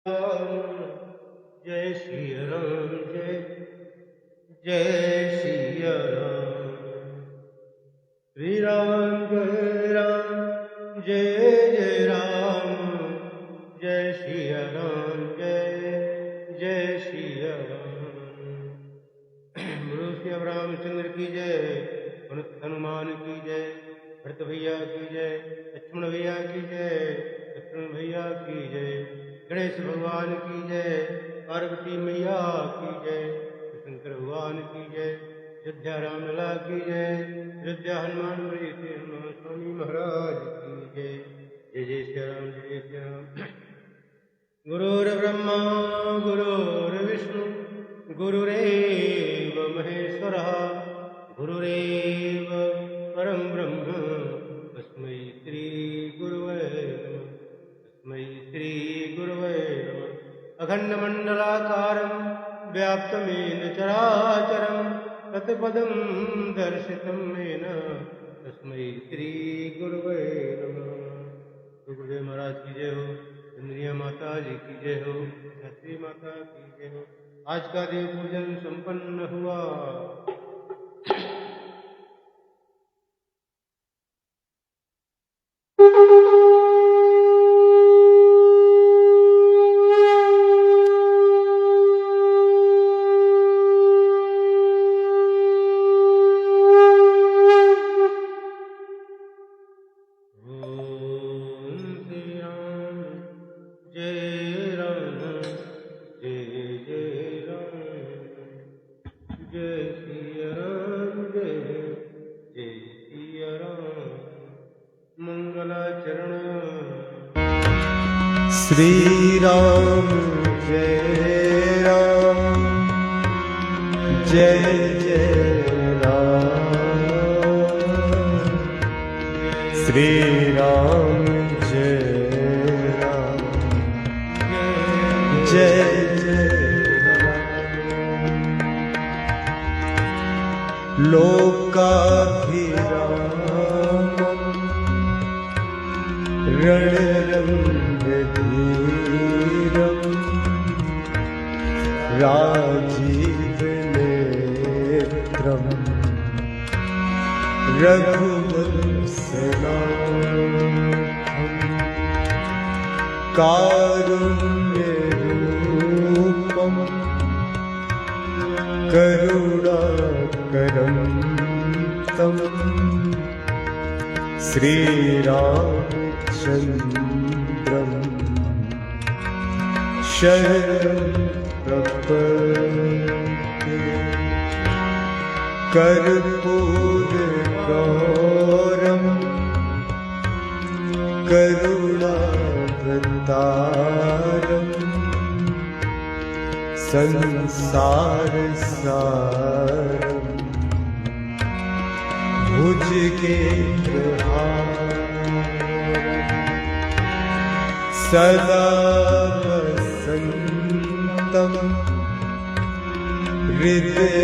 जय श्री राम, जय जय श्री राम। श्री राम जय जय राम, जय श्री राम, जय जय श्री राम। गुरु श्री रामचंद्र की जय, हनुमत हनुमान की जय, भरत भैया की जय, लक्ष्मण भैया की जय, लक्ष्मण भैया की जय, गणेश भगवान की जय, पार्वती मैया की जय, शंकर भगवान की जय, अयोध्या रामलला की जय, अयोध्या हनुमान हनुमान स्वामी महाराज की जय। जय जय श्री राम, जय श्री राम। गुरुर्ब्रह्मा गुरुर्विष्णु गुरुरेव महेश्वरः, गुरुरेव परम ब्रह्म, तस्मै श्री गुरुवे नमः, तस्मै श्री गुरुवे नमः। अखण्डमण्डलाकारं व्याप्तमेन चराचरं, तत्पदं दर्शितं येन, तस्मै श्री गुरुवे नमः। गुरुदेव महाराज की जय हो, चंद्रिया माता जी की जय हो, छत्री माता की जय हो। आज का देव पूजन संपन्न हुआ। श्री राम जय राम, जय जय राम। श्री राम जय राम, जय जय राम। लोकाभिरामम् रणरंगधीरम् राजीवनेत्रम् रघुवंशनाथम् कारुण्यरूपम् करुणाकरं तं श्रीरामचन्द्रं शरणं प्रपद्ये। कर्पूरगौरं करुणावतारम् संसारसारम् भुजगेन्द्रहारम् सदा वसन्तम् हृदयारविन्दे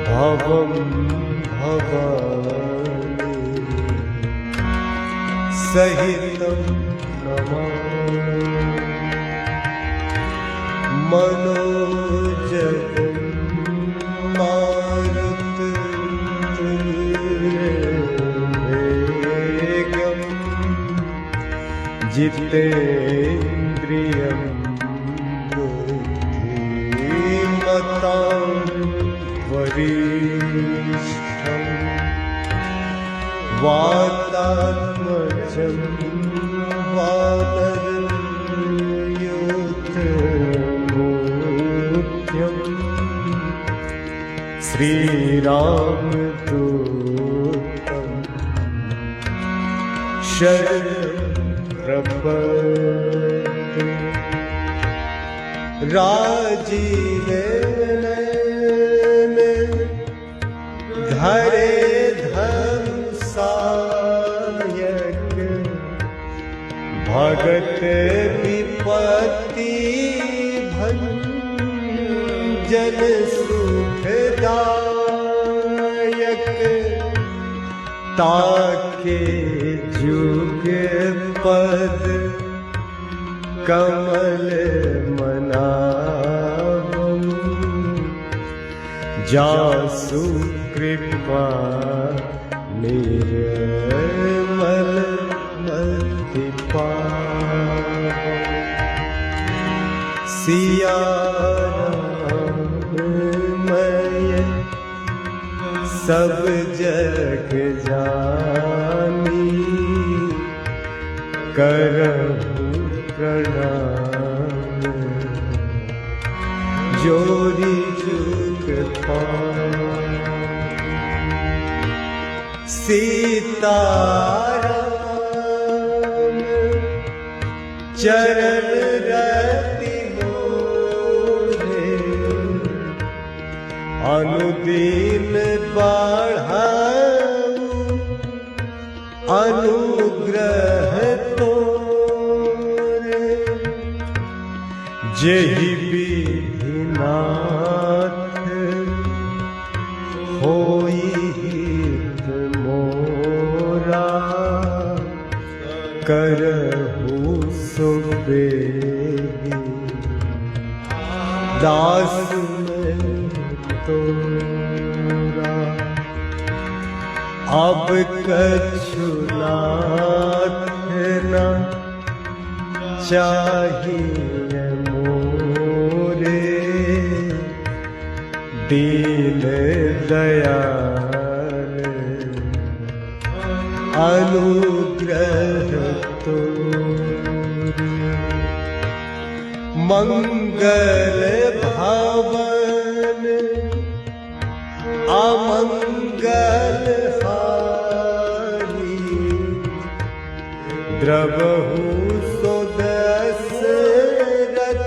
भवं भवानि सहितं मनोजवं मारुततुल्यवेगं जितेन्द्रियं बुद्धिमतां वरिष्ठं वातात्मजं श्रीरामदूतं शरणं प्रपद्ये। राजीवेन धरे धनुषायक भगत विपत्ति भंजन सुखदायक ताके जुग पद कमल मनावं जासु कृपा निर्मल मति पावं। सिया राम मैं सब जग जानी करहु प्रणाम जोरी जुग पावं। सीताराम चरण रति मोरे अनुदीन बढ़ाऊं अनुग्रह तोरे। जेहि विधिनाथ होई हित मोरा करहु सो बेगी दास मैं तोरा। अब कछु नाथ न चाहिए मोरे दीन दयाल अनुग्रह तोरे। मंगल भवन अमंगल हारी द्रवहु सो दशरथ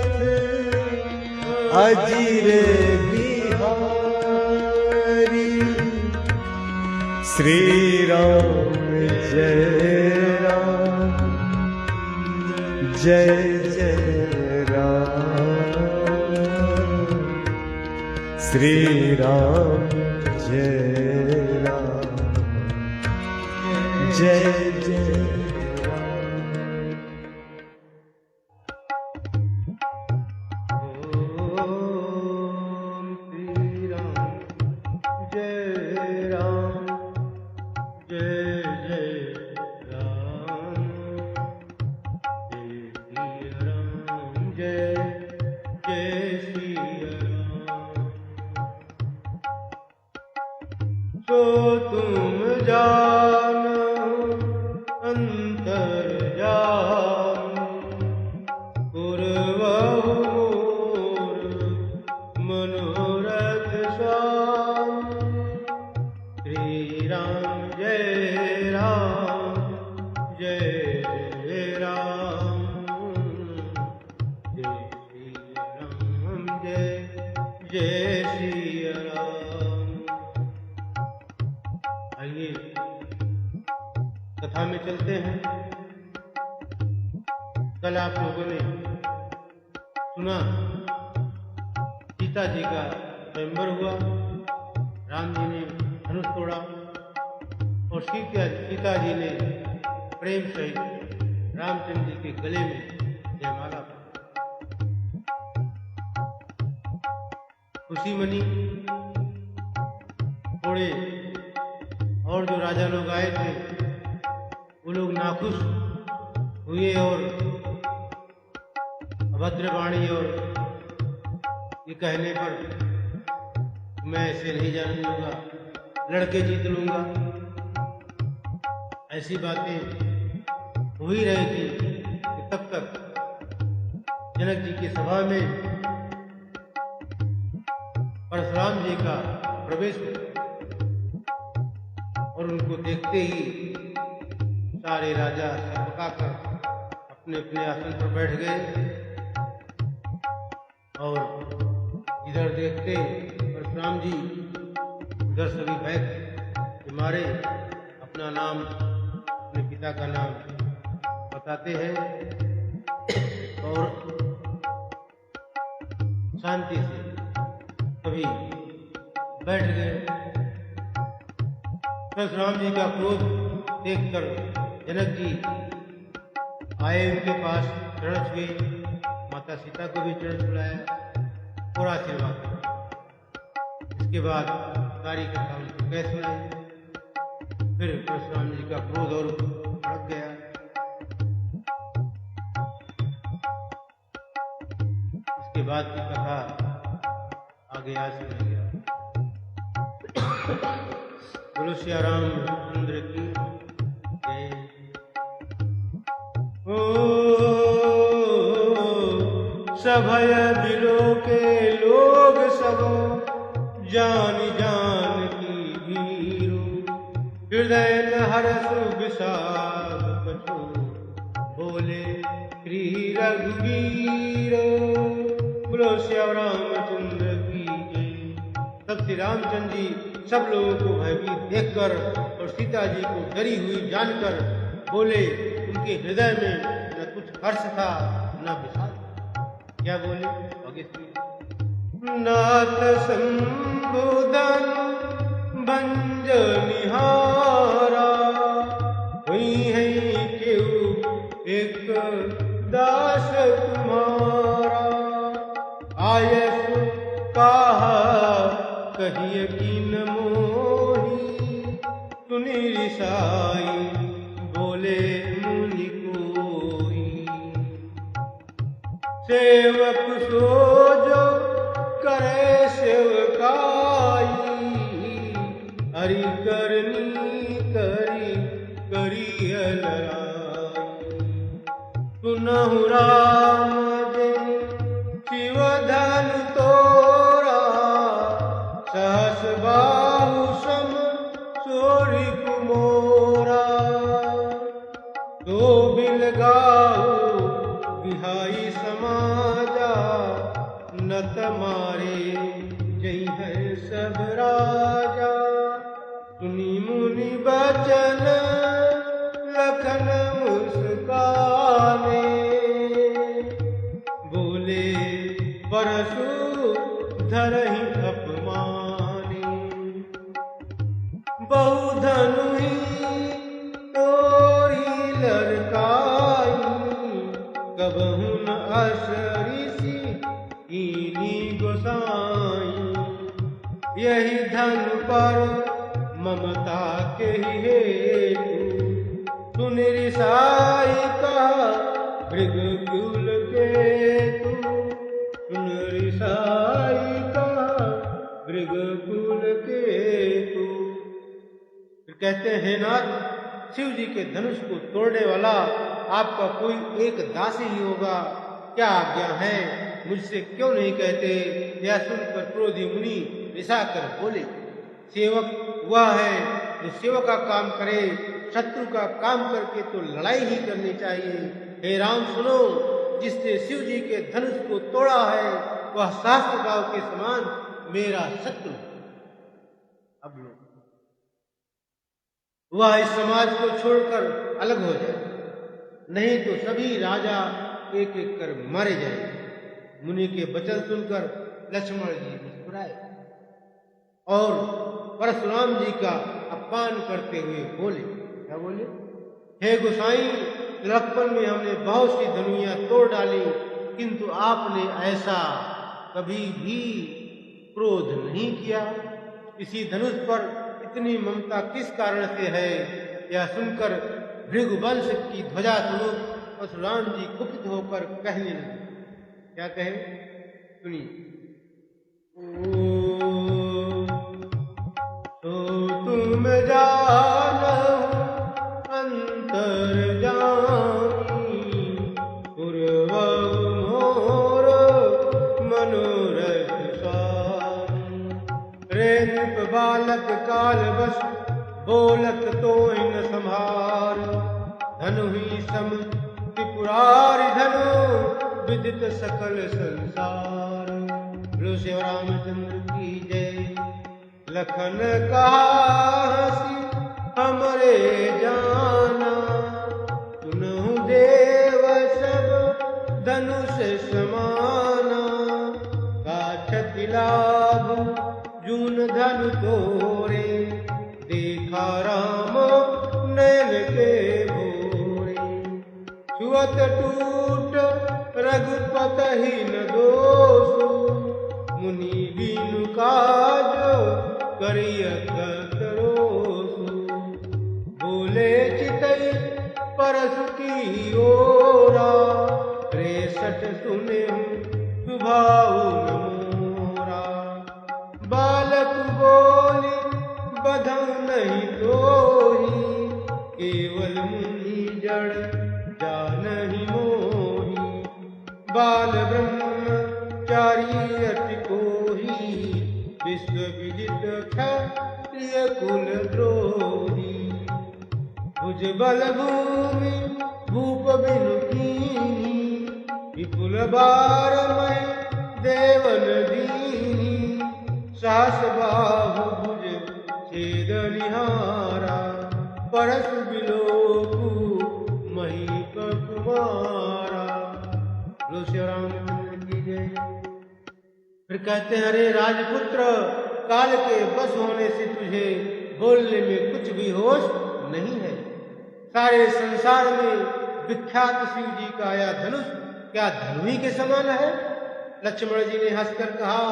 अजिरे बिहारी। श्री राम जय राम जय जय राम। श्री राम जय राम जय जय तो तुम जानो अंतर्यामी पूर्वहु मोर मनोरथ स्वामी। श्री राम जय जय राम जय श्री राम जय जय श्री राम। आइए कथा में चलते हैं। कल आप लोगों ने सुना सीता जी का स्वयंवर हुआ, राम जी ने धनुष तोड़ा और सीता जी ने प्रेम सहित रामचंद्र जी के गले में जयमाला पहनाई। खुशी मनी। थोड़े और जो राजा लोग आए थे वो लोग नाखुश हुए और अभद्र वाणी और ये कहने पर मैं ऐसे नहीं जाने दूंगा, लड़के जीत लूंगा, ऐसी बातें हो ही रही थी कि तब तक जनक जी की सभा में परशुराम जी का प्रवेश हुआ और उनको देखते ही सारे राजा सबकाकर अपने अपने आसन पर बैठ गए और इधर देखते परशुराम जी, उधर सभी भय के मारे अपना नाम, अपने पिता का नाम बताते हैं और शांति से सभी बैठ गए। परशुराम जी का क्रोध देखकर जनक जी आए, उनके पास चरण छुए, माता सीता को भी चरण छुलाया और आशीर्वाद किया। इसके बाद सारी कथा उनको कह सुनाई। फिर परशुराम जी का क्रोध और भड़क गया। इसके बाद की कथा आगे आज सुनाई गया। बोलो श्री रामचंद्र की जय। सभय बिलो के लोग सब जान जान की भीरो, हृदय हर्ष विषाद कछु, बोले श्री रघुवीर। बोलो श्री रामचंद्र की जय। तब श्री रामचंद्र जी सब लोगों को भयभीत देखकर और सीता जी को डरी हुई जानकर बोले। उनके हृदय में न कुछ हर्ष था न विषाद। क्या बोले? नाथ संबोधन भंज निहारा, हुई है क्यों एक दास तुम्हारा। आयस कहा कहिए कीन मोही, सुनी रिसाई बोले मुनि कोई। सेवक सोजो करे सेवकाई, हरि करनी करी करी लड़ाई। सुनहु राम जय शिव धन तोरा, सहस बाहु सम सोरी कुमोरा। तो बिल गाऊ बिहाई समाजा, नत मारे जय है सब राजा। सुनी मुनि बचन लखन मुस्काने, बोले परसु धरहि अपमाने। बहु धनुहि तोरी लड़काई, कबहु न असरिसी कीनी गोसाई। यही धन पर ममता के हेतु, सुन रिसाई कहा भृगुकुल केतु। सुन रिसाई कहा भृगुकुल केतु। फिर कहते हैं नाथ, शिव जी के धनुष को तोड़ने वाला आपका कोई एक दास ही होगा, क्या आज्ञा है? मुझसे क्यों नहीं कहते? यह सुनकर क्रोधी मुनि रिसा कर बोले, सेवक वह है जो सेवक का काम करे, शत्रु का काम करके तो लड़ाई ही करनी चाहिए। हे राम सुनो, जिसने शिव जी के धनुष को तोड़ा है वह शास्त्र भाव के समान मेरा शत्रु। अब लोग वह इस समाज को छोड़कर अलग हो जाए, नहीं तो सभी राजा एक एक कर मारे जाए। मुनि के वचन सुनकर लक्ष्मण जी मुस्कुराए और परशुराम जी का अपमान करते हुए बोले। क्या बोले? हे गोसाई, लड़कपन में हमने बहुत सी धनुइयां तोड़ डाली, किंतु आपने ऐसा कभी भी क्रोध नहीं किया। इसी धनुष पर इतनी ममता किस कारण से है? यह सुनकर भृगुवंश की ध्वजा स्वरूप परशुराम जी कुपित होकर कहने लगे। क्या कहे? सुनिए। तो तुम जानहु अंतर जानी, पूर्वहु मोर मनोरथ स्वामी। रे नृप बालक काल बस, बोलत तो न संभार। धनु ही सम त्रिपुरारि धनु, विदित सकल संसार। बोलो श्री रामचंद्र की जय। लखन कहा हंसी हमरे जाना, सुनहु देव सब धनुष समाना। काछति लाभ जून धनु तोरे, देखा राम नैन के भो। छुअत टूट रघुपत ही न दोषु, मुनि बीनु काज करिय करोसु। बोले चितई परसु की ओरा, रेसठ सुने सुभाऊ मोरा। बालक बोली बधौ नहीं तोही, केवल मुनि जड़ जानहि मोही। बाल ब्रह्मचारी अति कोही, विश्व विदित क्षत्रिय कुल द्रोही। भुजबल भूमि भूप बिनु कीन्ही, विपुल बारमय देवन दीन्ही। सहस बाहु भुज छेद निहारा, परसु बिलोकु महीप कुमारा। बोलो श्री रामचंद्र की जय। फिर कहते हैं, अरे राजपुत्र, काल के बस होने से तुझे बोलने में कुछ भी होश नहीं है। सारे संसार में विख्यात शिव जी का यह धनुष क्या धनु ही के समान है? लक्ष्मण जी ने हंसकर कहा,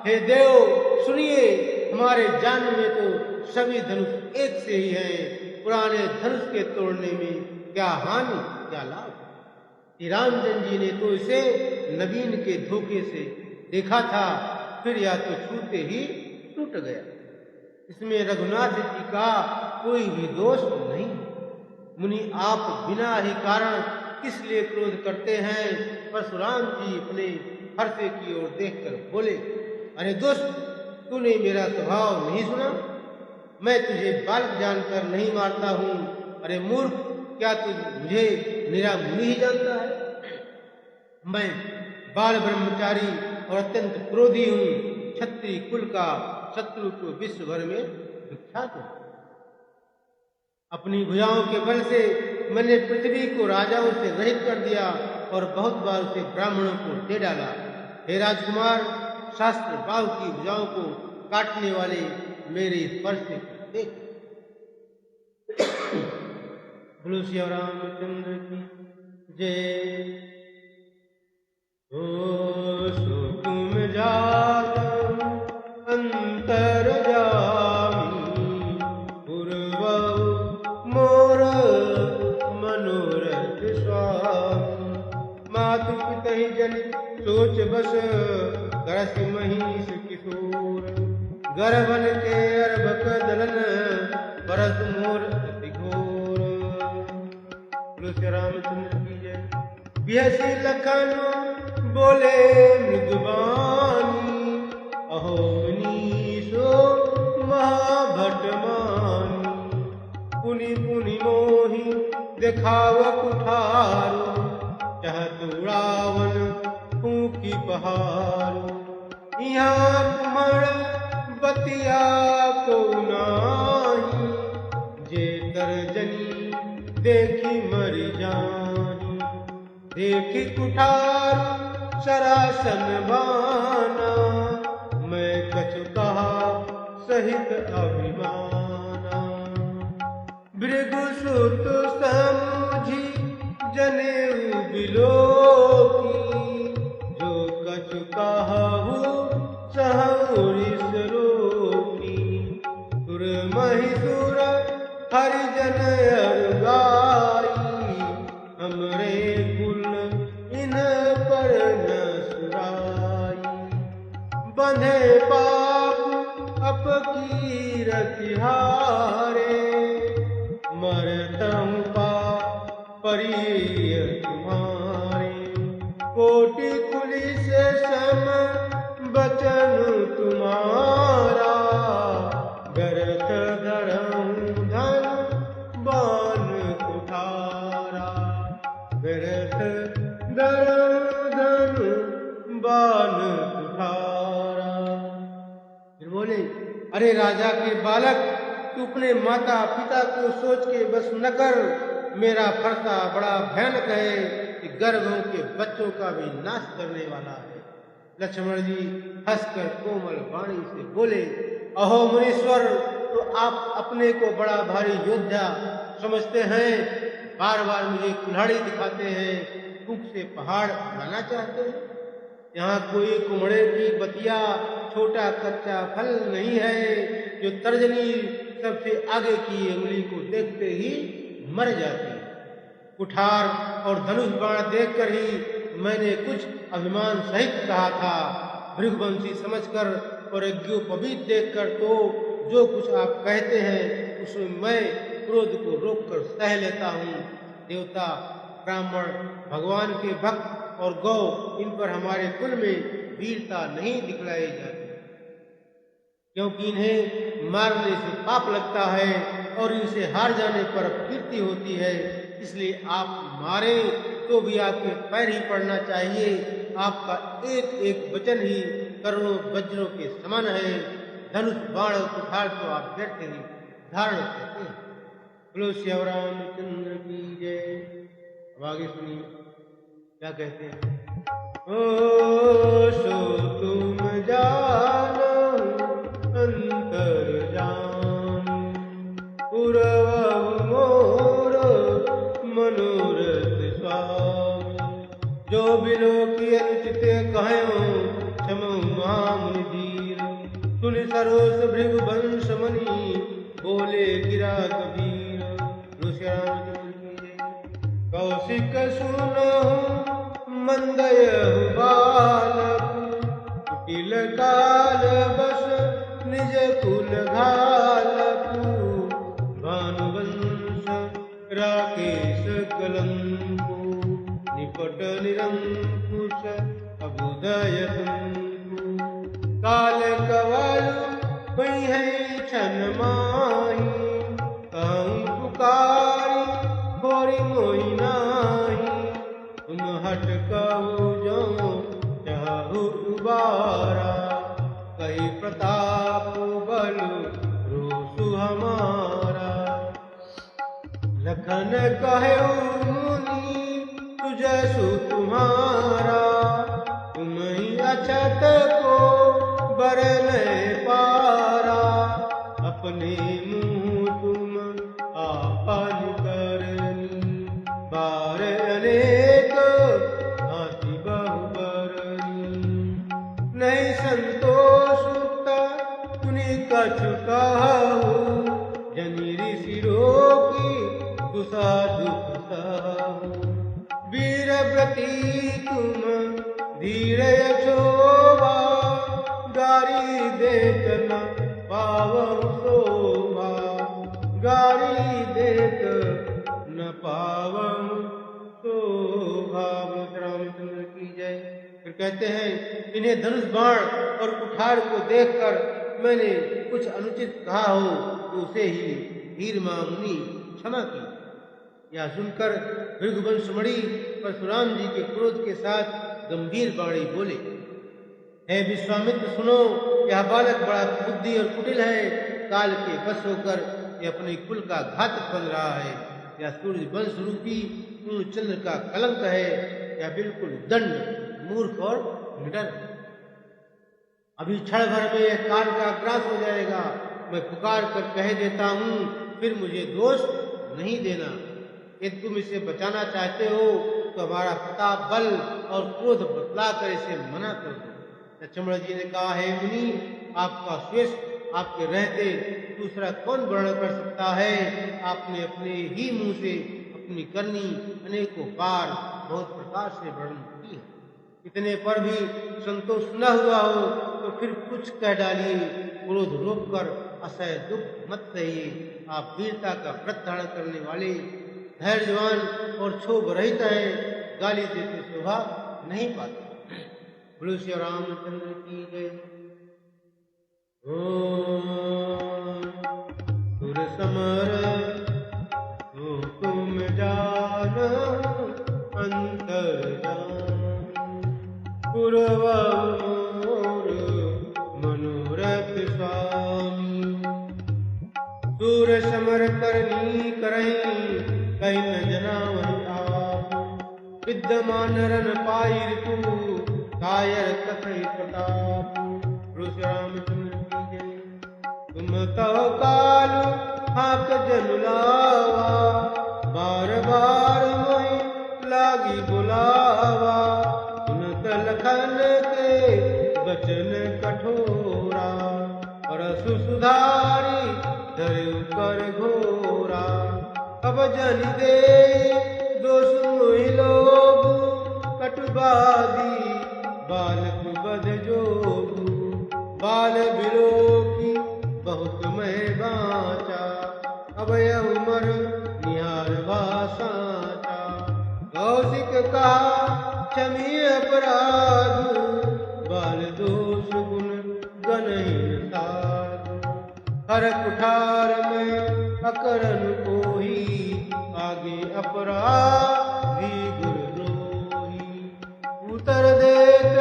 हे देव सुनिए, हमारे जान में तो सभी धनुष एक से ही हैं। पुराने धनुष के तोड़ने में क्या हानि क्या लाभ। श्री रामचंद्र जी ने तो इसे नवीन के धोखे से देखा था, फिर या तो छूते ही टूट गया। इसमें रघुनाथ जी का कोई भी दोष नहीं। मुनि आप बिना ही कारण किस लिए क्रोध करते हैं? परशुराम जी अपने हर्षे की ओर देखकर बोले, अरे दुष्ट, तूने मेरा स्वभाव नहीं सुना? मैं तुझे बालक जानकर नहीं मारता हूँ। अरे मूर्ख, क्या तू मुझे मेरा मुनि ही जानता है? मैं बाल ब्रह्मचारी और अत्यंत क्रोधी हूँ। क्षत्रिय कुल का शत्रु को विश्व भर में विख्यात हूँ। अपनी भुजाओं के बल से मैंने पृथ्वी को राजाओं से रहित कर दिया और बहुत बार उसे ब्राह्मणों को दे डाला। हे राजकुमार, शास्त्र बाहु की भुजाओं को काटने वाले मेरे स्पर्श से देख। बोलो श्री रामचंद्र की जय। ओ सो तुम जात अंतर जामी, पूर्वहु मोर मनोरथ स्वामी। मातु पितहि जनित सोच बस, करस महिष किशोर। गर्भन के अर्भक दलन, परस मोर अति घोर। बोलो श्री रामचंद्र की जय। बिहसी लखन बोले मृदुबानी, अहो मुनीषो महाभट मानी। पुनि पुनि मोहि देखाव कुठारो, चहत रावण फूंकी बहारो। यहाँ तुम्हार बतिया को नाही, जे तर्जनी देखी मरि जानी। देखी कुठार सरासन बाना, मैं कछु कहा सहित अभिमाना। भृगुसुत समुझी जनेऊ बिलोकी, जो कछु कहु सहउरिस रोकी। सुर महिसुर हरिजन अर गाई, हमरे कुल इन पर न सुराई। बंधे पाप अपकीरति हारे, मरतहु पाप परिय तुम्हारे। कोटि कुलिस सम बचन तुम्हारा, व्यर्थ धरहु धन बान कुठारा। व्यर्थ धरहु धन बान कुठारा। फिर बोले, अरे राजा के बालक, तू अपने माता पिता को सोच के बस न कर। मेरा फरसा बड़ा भयानक है कि गर्भों के बच्चों का भी नाश करने वाला है। लक्ष्मण जी हंसकर कोमल वाणी से बोले, अहो मुनीश्वर, तो आप अपने को बड़ा भारी योद्धा समझते हैं। बार बार मुझे कुल्हाड़ी दिखाते हैं, फूंक से पहाड़ बनाना चाहते हैं। यहाँ कोई कुमड़े की बतिया, छोटा कच्चा फल नहीं है जो तर्जनी सबसे आगे की उंगली को देखते ही मर जाती है। कुठार और धनुष बाण देखकर ही मैंने कुछ अभिमान सहित कहा था, भृगुवंशी समझकर और यज्ञोपवीत देखकर तो जो कुछ आप कहते हैं उसमें मैं क्रोध को रोककर सह लेता हूँ। देवता, ब्राह्मण, भगवान के भक्त और गौ, इन पर हमारे कुल में वीरता नहीं दिखलाई जाती, क्योंकि इन्हें मारने से पाप लगता है और इनसे हार जाने पर कीर्ति होती है। इसलिए आप मारे तो भी आपके पैर ही पड़ना चाहिए। आपका एक एक वचन ही करोड़ों वज्रों के समान है। धनुष, बाण और कुठार तो आप व्यर्थ ही धारण करते हैं। बोलो श्री रामचंद्र की जय। अब आगे सुनिए क्या कहते हैं। ओ सो तुम जानो अंतर जान, पुरवहु मोर मनोरथ स्वामी। जो बिलो की अनुचित कहो क्षमो महामुनि धीर, सुन सरोस भृगुवंश मणि बोले गिरा कबीर। कौशिक सुनहु मंदयहु बालक, कुटिल काल बस निज कुल घालकु। भानुवंश राकेश कलंकु, निपट निरंकुश अभुदय तुमकु। काल कवल हुई है छन माही, कहूँ पुकारी होरी मोहि नाही। तुम हट कहु जो चाहु उबारा, कही प्रताप बलु रोसु हमारा। लखन कहु मुनि तुझसु तुम्हारा, तुम ही अछत को बरने पारा। अपने मुँह तुम आपन करनी, बार अनेक हाथी बहुबरनी। नहीं संतोष तुनि कछु कहु, जनि ऋषि रोगी दुसा दुख सहु। वीर व्रती तुम धीर यशोभा, गारी देख न पावहु शोभा। गारी देख न पावहु शोभा। रामचंद्र की जय। फिर कहते हैं, इन्हें धनुष बाण और कुठार को देखकर मैंने कुछ अनुचित कहा हो तो उसे ही धीर मुनि क्षमा की। यह सुनकर भृगुवंशमणि परशुराम जी के क्रोध के साथ गंभीर वाणी बोले, हे विश्वामित्र सुनो, यह बालक बड़ा बुद्धि और कुटिल है। काल के बस होकर यह अपने कुल का घातक बन रहा है। यह सूर्य वंश रूपी पूर्ण चंद्र का कलंक है। यह बिल्कुल दंड, मूर्ख और निडर। अभी क्षण भर में यह काल का ग्रास हो जाएगा। मैं पुकार कर कह देता हूँ, फिर मुझे दोष नहीं देना। यदि तुम इसे बचाना चाहते हो तो हमारा प्रताप, बल और क्रोध बतला कर इसे मना कर दो। लक्ष्मण जी ने कहा, हे मुनि, आपका शेष आपके रहते दूसरा कौन वर्णन कर सकता है। आपने अपने ही मुंह से अपनी करनी अनेकों बार बहुत प्रकार से वर्णन की है। इतने पर भी संतोष न हुआ हो तो फिर कुछ कह डालिए। क्रोध रोक कर असह्य दुख मत सहिए। आप वीरता का व्रत धारण करने वाले धैर्यवान और क्षोभ रहित हैं। गाली देते शोभा नहीं पाते। बोलो श्री रामचंद्र की जय। ओम सुर समर हो तुम जान अंतर जान, पुरवहु मोर मनोरथ स्वामी। सूर समर करनी करहीं, कहीं न जनावहि आप। विद्यमान रन पाई ऋतु, कायर कथई प्रताप। श्री रामचंद्र की जय। तुम तो काल हाक जनु लावा, बार बार मोहि लागी बुलावा, सुनत लखन के बचन कठोरा, परसु सुधारी धरयु कर घोरा। अब जन दे दोष मोहि लोभ, कटुबादी बालक बध जोगु, बाल बिलोकी बहुत मैं बाचा, अब यह उमर निहार भाषाचा। कौशिक कहा क्षमी अपराध, बाल दोष गुण गणहीन साधु। हर कुठार में अकरन कोही, आगे अपराधी गुरद्रोही। उत्तर देत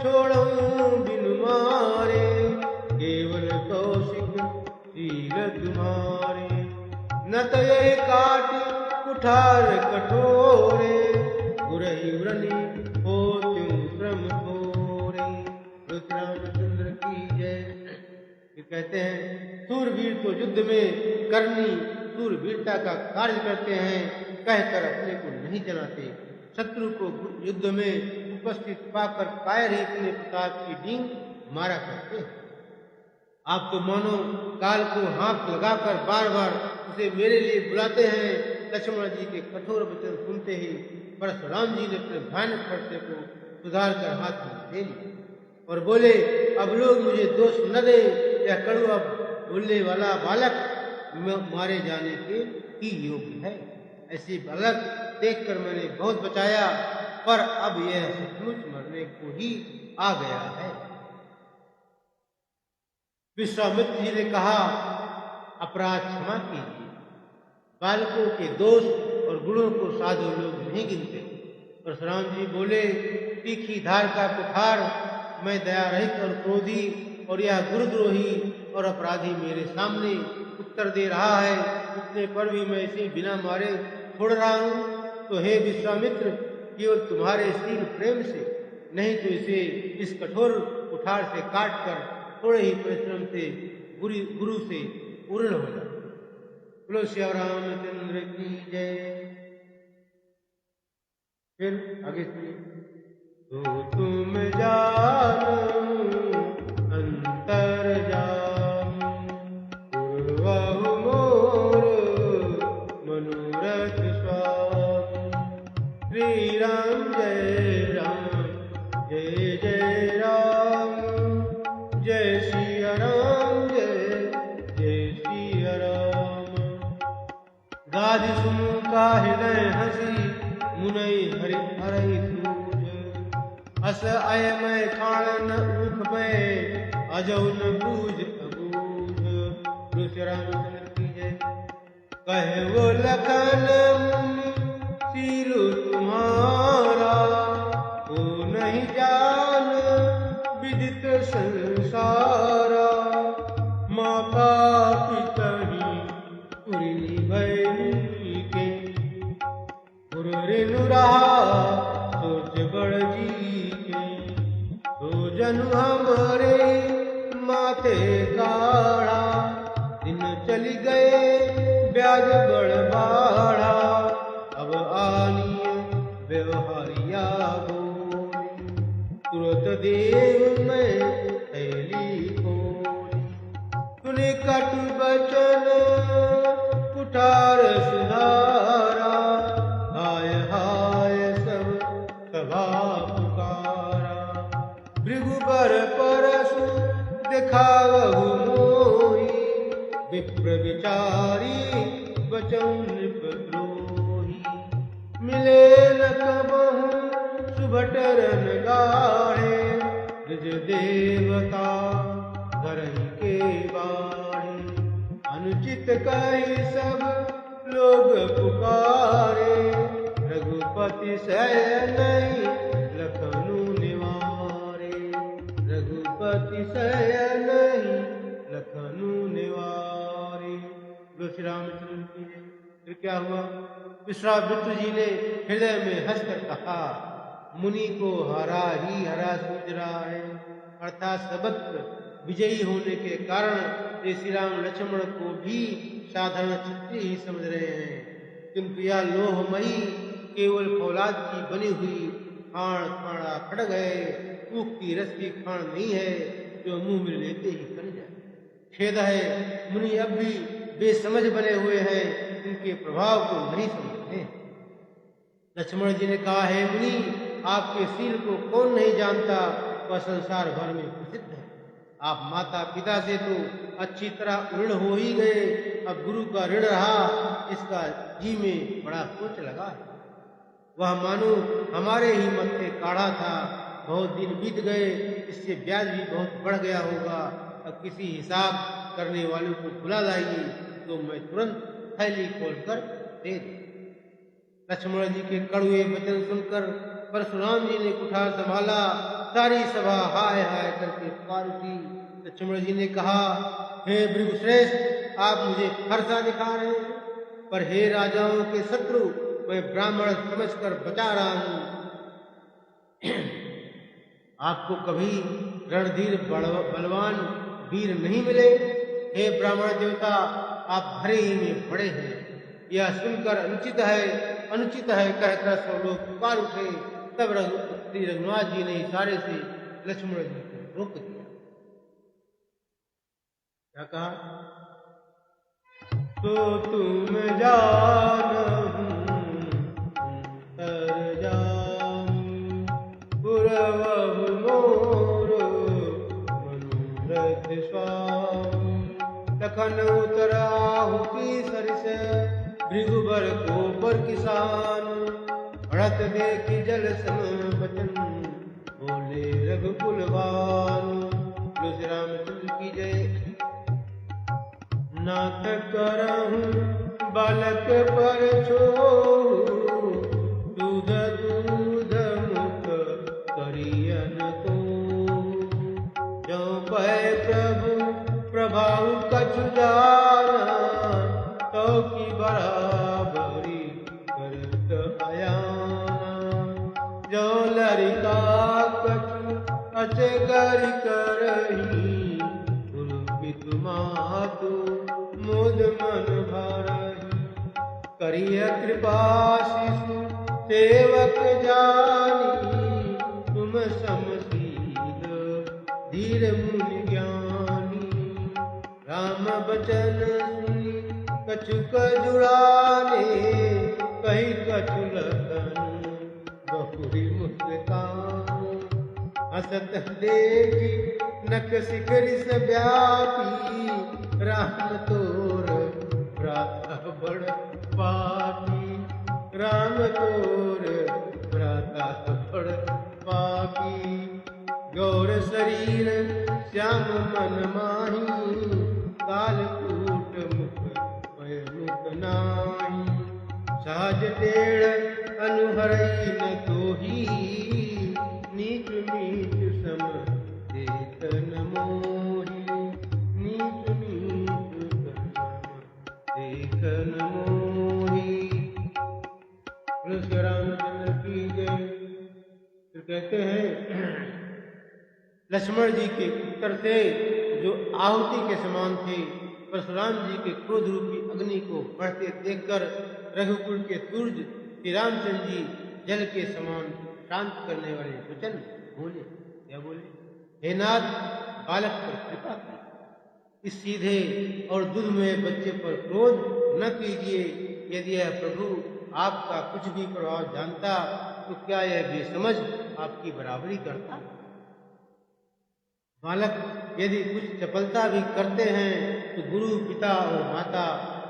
छोड़ऊं बिन मारे, केवल कौशिक शील तुम्हारे। न तो ये काट कुठार कठोरे, गुरहि व्रनि हो त्यों श्रम थोरे। रामचंद्र की जय। ये कहते हैं सूरवीर तो युद्ध में करनी सूरवीरता का कार्य करते हैं, कहकर अपने को नहीं जलाते। शत्रु को युद्ध में उपस्थित पाकर कायर ही अपने प्रताप की डींग मारा करते हैं। आप तो मानो काल को हाथ लगाकर बार बार उसे मेरे लिए बुलाते हैं। लक्ष्मण जी के कठोर वचन सुनते ही परशुराम जी ने अपने भयानक खर्चे को सुधार कर हाथ में ले लिया और बोले, अब लोग मुझे दोष न दे, यह कड़वा बोलने वाला बालक मारे जाने के ही योग्य है। ऐसी बालक देखकर मैंने बहुत बचाया, पर अब यह सचमुच मरने को ही आ गया है। विश्वामित्र जी ने कहा, अपराध क्षमा कीजिए। बालकों के दोष और गुणों को साधु लोग नहीं गिनते। परशुराम जी बोले, तीखी धार का कुठार मैं दया रहित और क्रोधी और यह गुरुद्रोही और अपराधी मेरे सामने उत्तर दे रहा है, उतने पर भी मैं इसे बिना मारे छोड़ रहा हूँ। तो हे विश्वामित्र, केवल तुम्हारे शील प्रेम से, नहीं तो इसे इस कठोर कुठार से काट कर थोड़े ही परिश्रम से गुरु से पूर्ण हो जाए। बोलो श्री रामचंद्र की जय। फिर आगे सुनिए। तो तुम जानो अंतर जानो, पूर्वहु मोर मनोरथ स्वामी। श्री राम जय राम, जय जय राम, जय सिया राम, जय जय सिया राम। गादि सुनु काहिलै हंसी, मुनई हरि हरहि सूझ। अस अय मैं खाण न ऊख में, अजौ न बूझ अबूझ। श्री रामचंद्र की जय। कहे वो लखन मुनि सीलु तुम्हारा, वो नहीं जान विदित संसारा। माता पिता ही पुरी भैनी के, गुरु ऋनु रहा सोच बड़ जी के। तो जनु हमारे माथे काढ़ा, दिन चली गए ब्याज बड़ बाढ़ा। अब आनिय व्यवहारिया बोली, तुरत देव में थैली खोली। सुनि कटु बचन कुठार सुधारा, हाय हाय सब सभा पुकारा। भृगुबर परसु दिखावहु मोही, विप्र विचारी बचन नृपद्रोही। मिले न कबहु सुभटरन गाढ़े, निज देवता धरहि के बाढ़े। अनुचित कही सब लोग पुकारे, रघुपति शयनहि लखनु निवारे। रघुपति शयनहि लखनु निवारे। बोलो श्री रामचंद्र की जय। फिर क्या हुआ? विश्वामित्र जी ने हृदय में हंसकर कहा, मुनि को हरा ही हरा सूझ रहा है, अर्थात सर्वत्र विजयी होने के कारण ये श्री राम लक्ष्मण को भी साधारण क्षत्रिय ही समझ रहे हैं। किंतु यह लोहमयी केवल फौलाद की बनी हुई खाण खाड़ा खड़ग है, ऊख की रस की खाण नहीं है जो मुंह में लेते ही बन जाए। खेद है, मुनि अब भी बेसमझ बने हुए हैं, इनके प्रभाव को नहीं समझते। लक्ष्मण जी ने कहा, है मुनि, आपके शील को कौन नहीं जानता, वह संसार भर में प्रसिद्ध है। आप माता पिता से तो अच्छी तरह ऋण हो ही गए, अब गुरु का ऋण रहा, इसका जी में बड़ा सोच लगा है। वह मानो हमारे ही मत से काढ़ा था, बहुत दिन बीत गए, इससे ब्याज भी बहुत बढ़ गया होगा। अब किसी हिसाब करने वालों को बुला लाइए तो मैं तुरंत थैली खोलकर दे दूं। लक्ष्मण जी के कड़वे वचन सुनकर परशुराम जी ने कुठार संभाला, सारी सभा हाय हाय करके पुकार उठी। लक्ष्मण जी ने कहा, हे भृगुश्रेष्ठ, आप मुझे फरसा दिखा रहे हैं, पर हे राजाओं के शत्रु, मैं ब्राह्मण समझकर बचा रहा हूं। आपको कभी रणधीर बलवान वीर नहीं मिले? हे ब्राह्मण देवता, आप भरे ही में बड़े हैं। यह सुनकर अनुचित है कहकर सब लोग पुकार उठे। तब श्री रघुनाथ जी ने इशारे से लक्ष्मण जी को रोक दिया। क्या कहा? तो तुम जानहु तर जाऊं, पुरवहु मोर मनोरथ स्वामी। लखन उतराहु की सरिस, भृगुबर को पर किसान। बढ़त देखी जल सम बचन, बोले रघुकुलवान। तुलसी रामचंद्र की जय। नाथ करहूं बालक पर छोहु, दूध दूध मुख करियन को। जो पै प्रभु प्रभाव कछु जाना, तो की बराबरी करत अयाना। जो लरिका कछु अजगर करही, गुरु मातु मुद मन भरहि। करिय कृपा शिशु सेवक जानी, तुम समसीद धीर मुनि ज्ञानी। राम बचन सुनी कछुक जुड़ाने, कही कछु लखन बहुरी मुस्कान। हसत देखी नक शिखरिस व्यापी, राम तोर भ्राता बड़ पापी। राम तोर भ्राता बड़ पापी। गौर शरीर श्याम मन माही, कालकूट मुख पय मुख नाही। सहज टेढ़ अनुहरई न तोही, नीच नीच सम देखन मोही। नीच नीच सम देखन मोही। श्री रामचंद्र की जय। तो कहते हैं, लक्ष्मण जी के उत्तर से जो आहुति के समान थे, परशुराम जी के क्रोध रूपी अग्नि को बढ़ते देखकर रघुकुल के सूर्य श्री रामचंद्र जी जल के समान शांत करने वाले वचन बोले। क्या बोले? हे नाथ, बालक पर कृपा करिए, इस सीधे और दुधमय बच्चे पर क्रोध न कीजिए। यदि यह प्रभु आपका कुछ भी प्रभाव जानता, तो क्या यह बेसमझ आपकी बराबरी करता? बालक यदि कुछ चपलता भी करते हैं, तो गुरु पिता और माता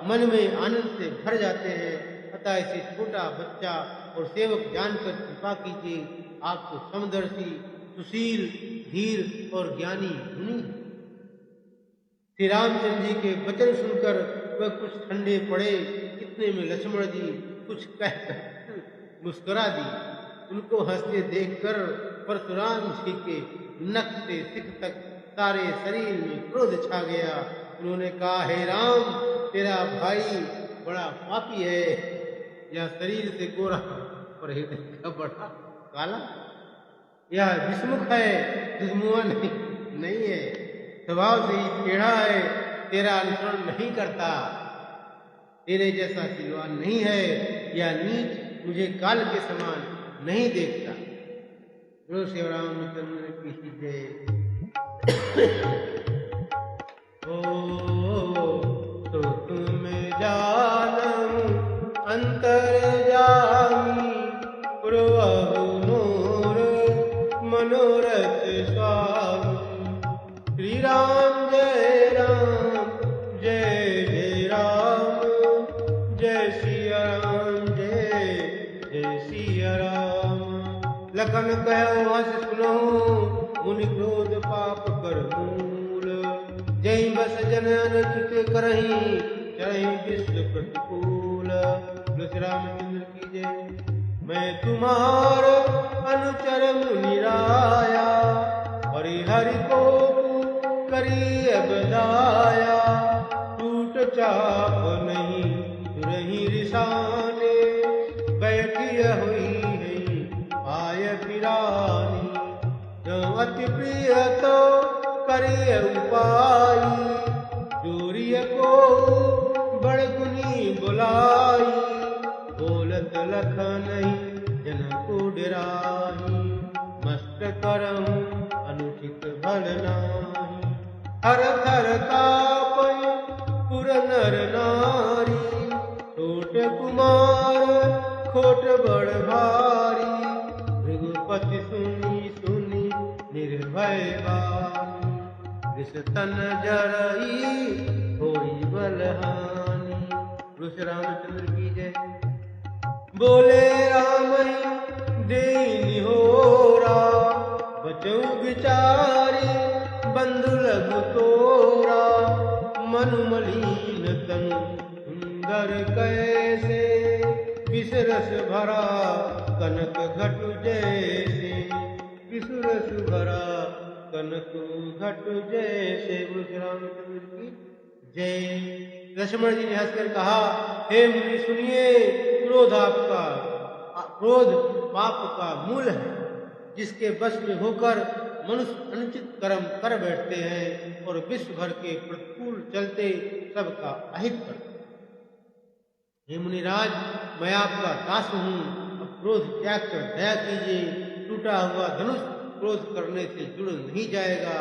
मन में आनंद से भर जाते हैं। अतः इसे छोटा बच्चा और सेवक जानकर कृपा कीजिए। आप तो समदर्शी, सुशील, धीर और ज्ञानी मुनि। श्री रामचंद्र जी के वचन सुनकर वह कुछ ठंडे पड़े। इतने में लक्ष्मण जी कुछ कहकर मुस्कुरा दी। उनको हंसते देखकर परशुराम जी के नख से सिख तक सारे शरीर में क्रोध छा गया। उन्होंने कहा, हे राम, तेरा भाई बड़ा पापी है। यह शरीर से गोरा और हृदय का बड़ा काला। यह विषमुख है, दुधमुआ नहीं है। स्वभाव से ही टेढ़ा है, तेरा अनुसरण नहीं करता। तेरे जैसा सिलवान नहीं है, या नीच मुझे काल के समान नहीं देखता। बोलो श्री रामचंद्र की जय। ओ तो तुम जानम अंतर्यामी, प्रभु मोर मनोरथ स्वामी। श्री राम जय राम, जय जय राम, जय सिया राम, जय जय सिया राम। लखन कहो हस सुनो, मुनि क्रोध पाप कर मूल। जय बस जन अनुचित करही, चरहि विश्व प्रतिकूल। श्री रामचंद्र की जय। मैं तुम्हार अनुचर मुनि राया, हरि हरि को करी अब दाया। टूट चाप नहीं तुरही रिसाने, बैठी हुई है आय पिरानी। अति प्रिय तो करे उपाई, जोरिय को बड़ गुनी बुलाई। बोलत लख नहीं जन को डराही, मस्त करम अनुचित भल नाही। हर थर कापै पुर नर नारी, छोट कुमार खोट बड़ भारी। रघुपति सुनी सुनी निर्भय वाणी, विष तन जरई होई बलहानी। श्री रामचंद्र की जय। बोले राम देनी होरा, बचऊ बिचारी बंधु लघु तोरा। मनु मलिन तनु सुंदर कैसे, विषरस भरा कनक घटु जैसे। विषरस भरा कनक घटु जैसे। श्री रामचंद्र की जय। लक्ष्मण जी ने हंसकर कहा, हे मुनि सुनिए, क्रोध पाप का मूल है, जिसके वश में होकर मनुष्य अनुचित कर्म कर बैठते हैं और विश्व भर के प्रतिकूल चलते सबका अहित करते हैं। हे मुनिराज, मैं आपका दास हूँ, अब क्रोध त्याग कर दया कीजिए। टूटा हुआ धनुष क्रोध करने से जुड़ नहीं जाएगा।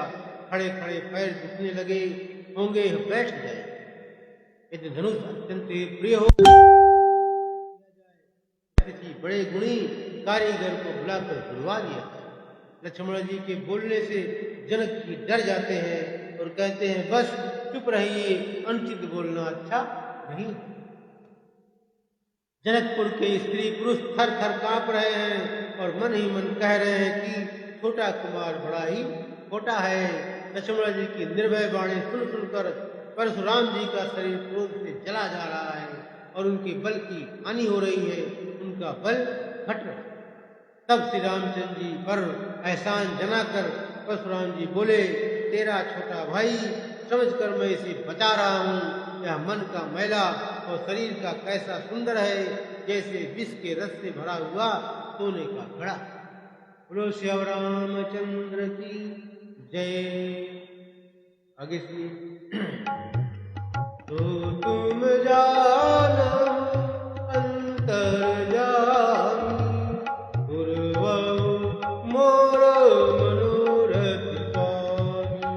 खड़े खड़े पैर दुखने लगे होंगे, बैठ जाए। यदि धनुष अत्यंत प्रिय हो, किसी बड़े गुणी कारीगर को बुलाकर बुलवा दिया। लक्ष्मण जी के बोलने से जनक जी डर जाते हैं और कहते हैं, बस चुप रहिए, अनुचित बोलना अच्छा नहीं। जनकपुर के स्त्री पुरुष थर थर कांप रहे हैं और मन ही मन कह रहे हैं कि छोटा कुमार बड़ा ही छोटा है। लक्ष्मण जी की निर्भय वाणी सुन सुनकर परशुराम जी का शरीर क्रोध से जला जा रहा है और उनके बल की हानि हो रही है, उनका बल घट रहा है। तब श्री रामचंद्र जी पर एहसान जनाकर परशुराम जी बोले, तेरा छोटा भाई समझकर मैं इसे बचा रहा हूँ। यह मन का मैला और शरीर का कैसा सुंदर है, जैसे विष के रस से भरा हुआ सोने का घड़ा। बोलो श्री रामचंद्र की जय। आगे सुनिए। तो तुम जानो अंतर्यामी, गुरुवो मोर मनोरथ स्वामी।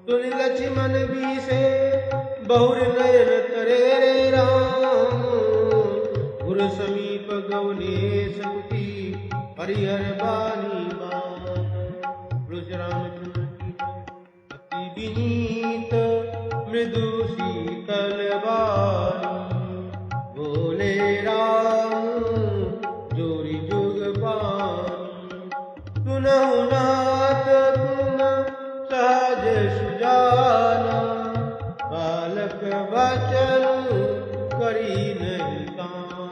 सुन लक्ष्मण भी से बहुर नयन तरे रे राम, गुरु समीप गौने सकुति हरिहर बानी बाम। श्री रामचंद्र की अति विनीत मृदु शीतल वाणी, बोले राम जोरी जुग पानी। सुनहु नाथ तुम सहज सुजाना, बालक वचन करी नहीं ताना।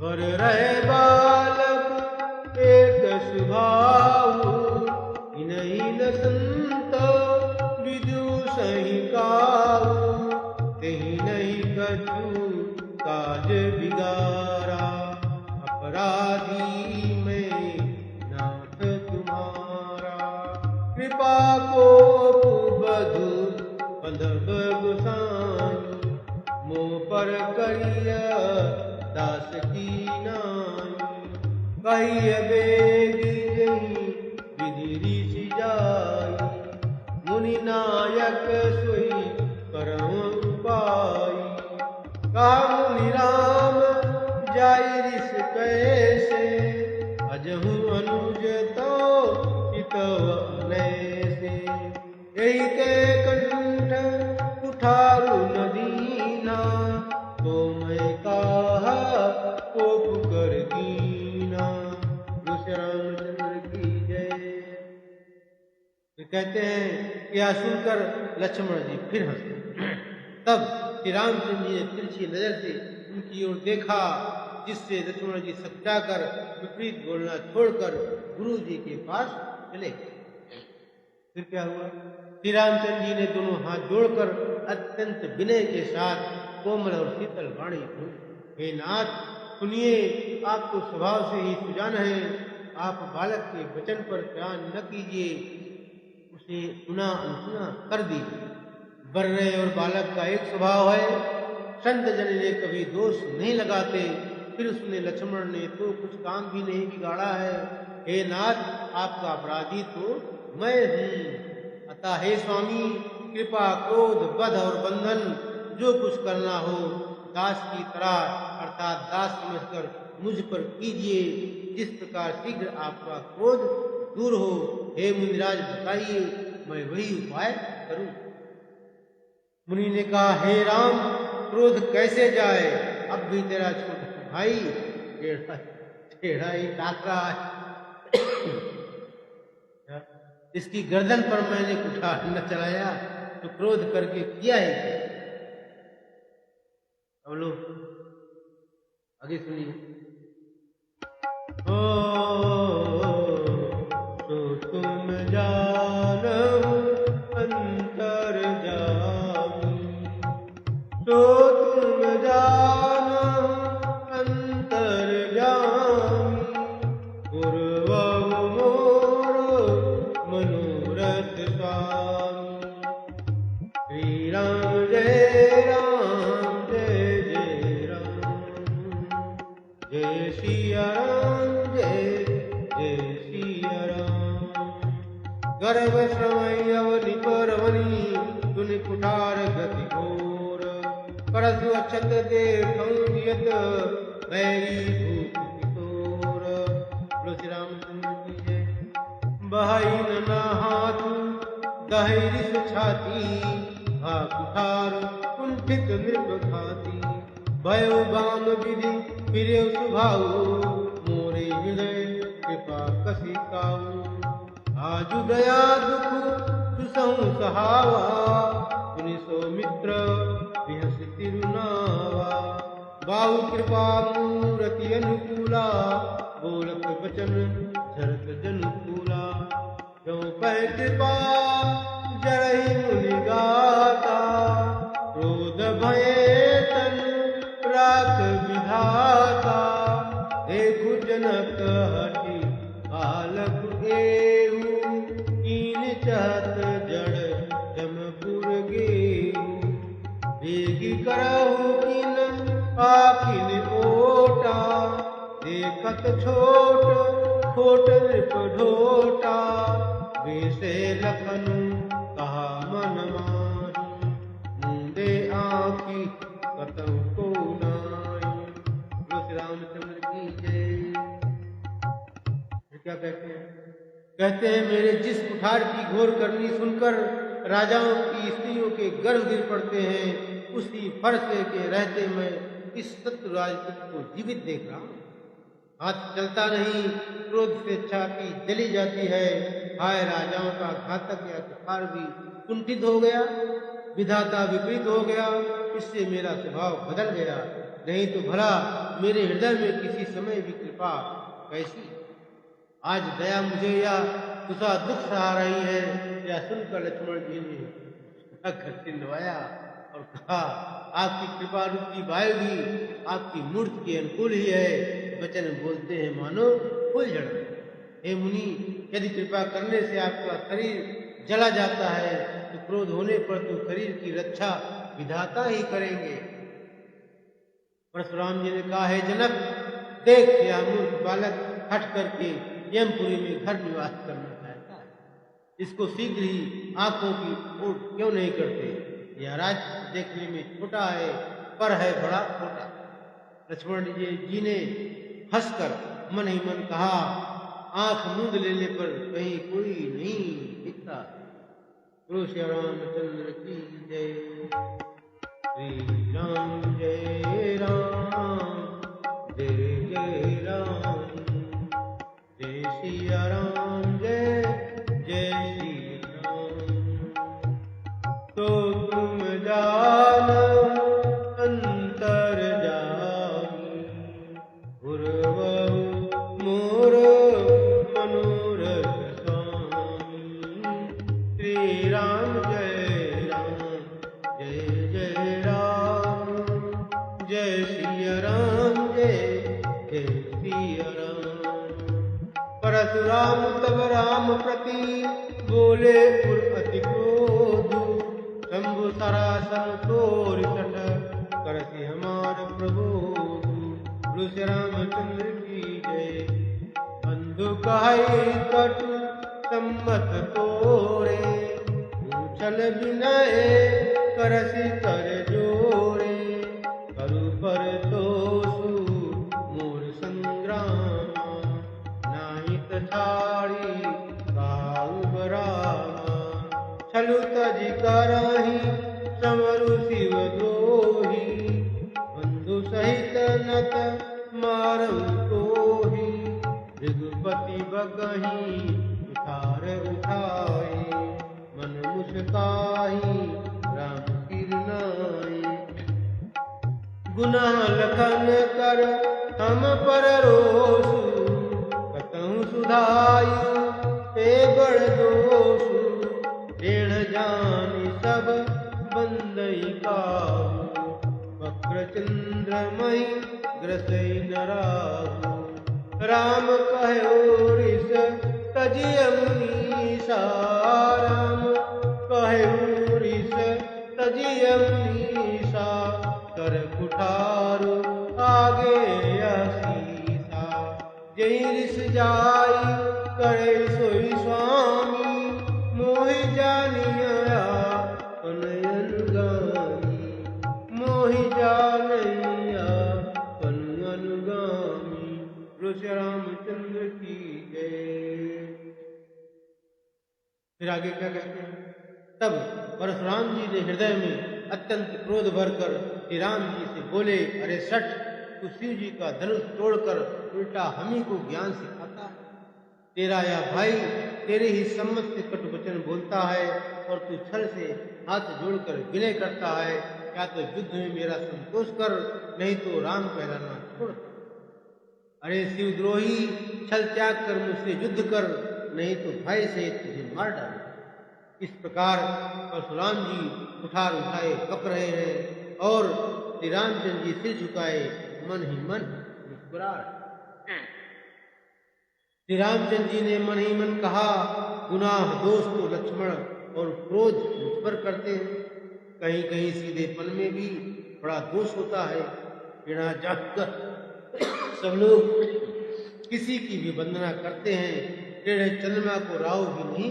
वर रहे बालक एक स्वभाव, इन्हीं न संत विदु सही काऊ। तेहि नहीं कछु काज बिगारा, अपराधी में नाथ तुम्हारा। कृपा को बधु बंधव गोसाई, मोह पर करिय दास की नाई, कहिय बेगी जही विधि ऋषि जाई, मुनि नायक सोई करम उपाई। कहा मुनि राम जाई ऋष कैसे, अजहु अनुज तो हितव नैसे। यही के कंठ उठारु न दीना, तो मैं कहा कोप कर दीना। श्री रामचंद्र की जय। तो कहते हैं कि यह सुनकर लक्ष्मण जी फिर हंसे। तब श्री रामचंद्र जी ने तिरछी नजर से उनकी ओर देखा, जिससे लक्ष्मण जी सकटाकर विपरीत बोलना छोड़कर गुरु जी के पास चले। फिर क्या हुआ? श्री रामचंद्र जी ने दोनों हाथ जोड़कर अत्यंत विनय के साथ कोमल और शीतल वाणी बोली, हे नाथ सुनिए, आपको स्वभाव से ही सुजान है, आप बालक के वचन पर ध्यान न कीजिए, उसे सुना अनसुना कर दीजिए। बर्रे और बालक का एक स्वभाव है, संत जन ने कभी दोष नहीं लगाते। फिर उसने लक्ष्मण ने तो कुछ काम भी नहीं बिगाड़ा है। हे नाथ आपका अपराधी तो मैं हूँ, अतः हे स्वामी कृपा क्रोध बध और बंधन जो कुछ करना हो दास की तरह अर्थात दास समझकर मुझ पर कीजिए, जिस प्रकार शीघ्र आपका क्रोध दूर हो। हे मुनिराज बताइए, मैं वही उपाय करूं। मुनि ने कहा, हे राम क्रोध कैसे जाए, अब भी तेरा छोटा भाई टेढ़ा ही ताक रहा है। इसकी गर्दन पर मैंने कुठार न चलाया तो क्रोध करके किया है क्या? अब लोग आगे सुनिए। तो तुम जानहु अंतर जामी, तो तुम जानहु अंतर जामी, पूर्वहु मोर मनोरथ स्वामी। श्री राम जय राम जय जय राम, जय सिया राम जय जय सिया राम। गर्भ श्रमय अवनि परवनि, सुनि कुठार गति घोर, करसु अक्षत देखऊं जियत, बैरी भूप किशोर। बोलो श्री रामचंद्र की जय। बहाई न हाथु दहरी छाती, हा कुठार कुंठित नृप घाती। भयो बाम विधि फिरे सुभाऊ, मोरे हृदय कृपा कसी काऊ। आजु दया दुख सुसहु सहावा, सुनि सौमित्र बिहस तिरुनावा। बाहु कृपा मूरति अनुकूला, बोलत वचन झरत जनुकूला। जो पै कृपा जरहि मुनि गाता, क्रोध भय तन राख विधाता। देखु जनक हठि बालक एहु, कीन चहत जड़ जमपुर गेहु। बेगी करहु किन आकिन ओटा, देखत छोट खोट नृप ढोटा। वैसे लखनु कहा मन माही, मुंदे आँखि कतहु को नाई। श्री रामचंद्र की जय। क्या कहते हैं? कहते हैं, मेरे जिस कुठार की घोर करनी सुनकर राजाओं की स्त्रियों के गर्भ गिर पड़ते हैं, उसी फरसे के रहते मैं इस शत्रु राजपूत को जीवित देख रहा हूँ। हाथ चलता नहीं, क्रोध से छाती जली जाती है। हाय राजाओं का घातक या कुठार भी कुंठित हो गया, विधाता विपरीत हो गया, इससे मेरा स्वभाव बदल गया। नहीं तो भला मेरे हृदय में किसी समय भी कृपा कैसी। आज दया मुझे या तुझा दुख सहा रही है। या सुनकर लक्ष्मण जी ने घर चिल्लवाया और कहा, आपकी कृपा रूपी वायु भी आपकी मूर्ति के अनुकूल ही है। वचन बोलते हैं मानो फूल झड़। हे मुनि, यदि कृपा करने से आपका शरीर जला जाता है तो क्रोध होने पर तो शरीर की रक्षा विधाता ही करेंगे। परशुराम जी ने कहा, है जनक, देख यह मूर्ख बालक हट करके यमपुरी में घर निवास करना चाहता है, इसको शीघ्र ही आंखों की ओट क्यों नहीं करते? यह राज देखने में छोटा है पर है बड़ा छोटा। लक्ष्मण जी ने हंसकर मन ही मन कहा, आंख मूंद लेने पर कहीं कोई नहीं दिखता। गुरु श्री रामचंद्र की जय। श्री राम जय राम, जय जय राम, जय सिया राम, जय जय श्री राम। तो तुम जानो अंतर जामी, गुरुवरु मोर मनोरथ स्वामी। श्री राम जय राम, जय जय राम, जय सिया राम, जय जय सिया राम। परशुराम तब राम प्रति बोले पुर अति क्रोध, शंभु सरासन तोर सठ करसी हमार प्रबोध। गुरु श्री रामचंद्र की जय। बंधु कहे कटु सम्मत तोरे, पूछल विनय करसी कर जोरे। करु पर दोषु मोर संग्राम, नाहित छाड़ी काऊ बरामा। छलु तज करहि समरु शिव द्रोही, बंधु सहित नत मारऊ तोही। रघुपति बकहि उठार उठाई, मन मुस्काई राम सिर नाई। गुनाह लखन कर हम पर रोषु, कतहु सुधायु ते बड़ दोषु। टेढ़ जानि सब बंदई काहू, वक्र चंद्रमहि ग्रसई नराहु। राम कहो रिस तजिय मुनीसा, राम कहो रिस तजिय मुनीसा। कर कुठारु आगे असीसा, जय रिस जाई करे सोई स्वामी। मोहि जानिया पन अनुगामी, मोहि जानिया पन अनुगामी। गुरु श्री रामचंद्र की जय। फिर आगे क्या कहते हैं? तब परशुराम जी ने हृदय में अत्यंत क्रोध भरकर श्री राम जी से बोले, अरे सठ, तू शिव जी का धनुष तोड़कर उल्टा हम ही को ज्ञान सिखाता है। तेरा यह भाई तेरे ही सम्मत से कटु वचन बोलता है और तू छल से हाथ जोड़कर विनय करता है। या तो युद्ध में मेरा संतोष कर, नहीं तो राम कहलाना छोड़। अरे शिवद्रोही, छल त्याग कर मुझसे युद्ध कर, नहीं तो भय से तुझे मार डाल। इस प्रकार परशुराम जी कुठार उठाए बक रहे हैं और श्री रामचंद्र जी सिर झुकाए मन ही मन मुस्कुरा रहे। श्री रामचंद्र जी ने मन ही मन कहा, गुनाह दोष तो लक्ष्मण और क्रोध मुझ पर करते हैं। कहीं कहीं सीधेपन में भी बड़ा दोष होता है। बिना जानकर सब लोग किसी की भी वंदना करते हैं। टेढ़े चंद्रमा को राव भी नहीं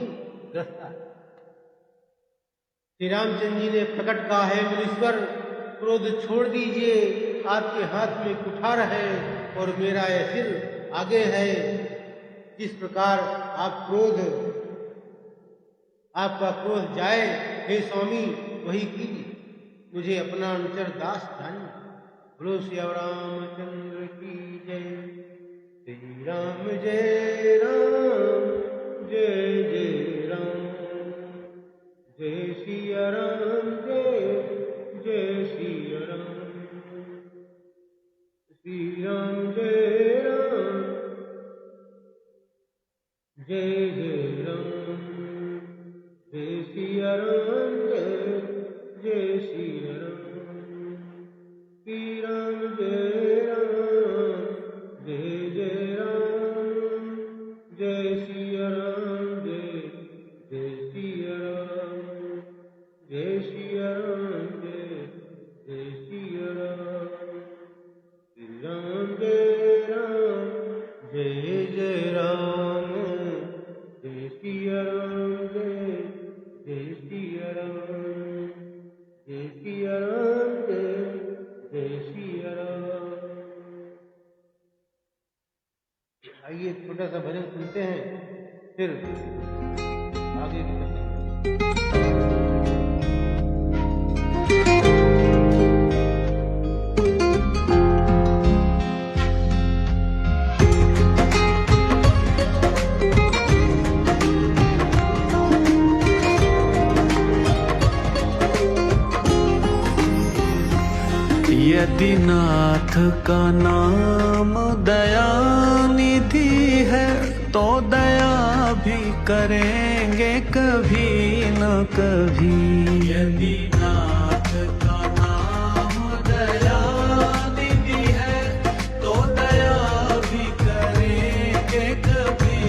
ग्रसता। श्री रामचंद्र जी ने प्रकट कहा, है मुनीश्वर, क्रोध छोड़ दीजिए। आपके हाथ में कुठार है और मेरा यह सिर आगे है। जिस प्रकार आपका क्रोध जाए, हे स्वामी, वही कीजिए। मुझे अपना अनुचर दास जानिए। बोलो श्री रामचंद्र की जय। श्री राम जय राम, जय जय राम, जय सिया राम, जय जय सिया राम। श्री राम जय राम, जय जय राम, जय सिया राम, जय जय सिया राम। श्री राम जय राम, जय जय राम, जय सिया राम, जय जय सिया राम, जय सिया राम, जय जय सिया राम। जय राम, जय सिया राम, जय सिया राम, जय सिया राम, जय सिया राम। आइए छोटा सा भजन सुनते हैं, फिर आगे भी करते हैं। यदि नाथ का नाम दयानिधि है तो दया भी करेंगे कभी न कभी। यदि नाथ का नाम दयानिधि है तो दया भी करेंगे कभी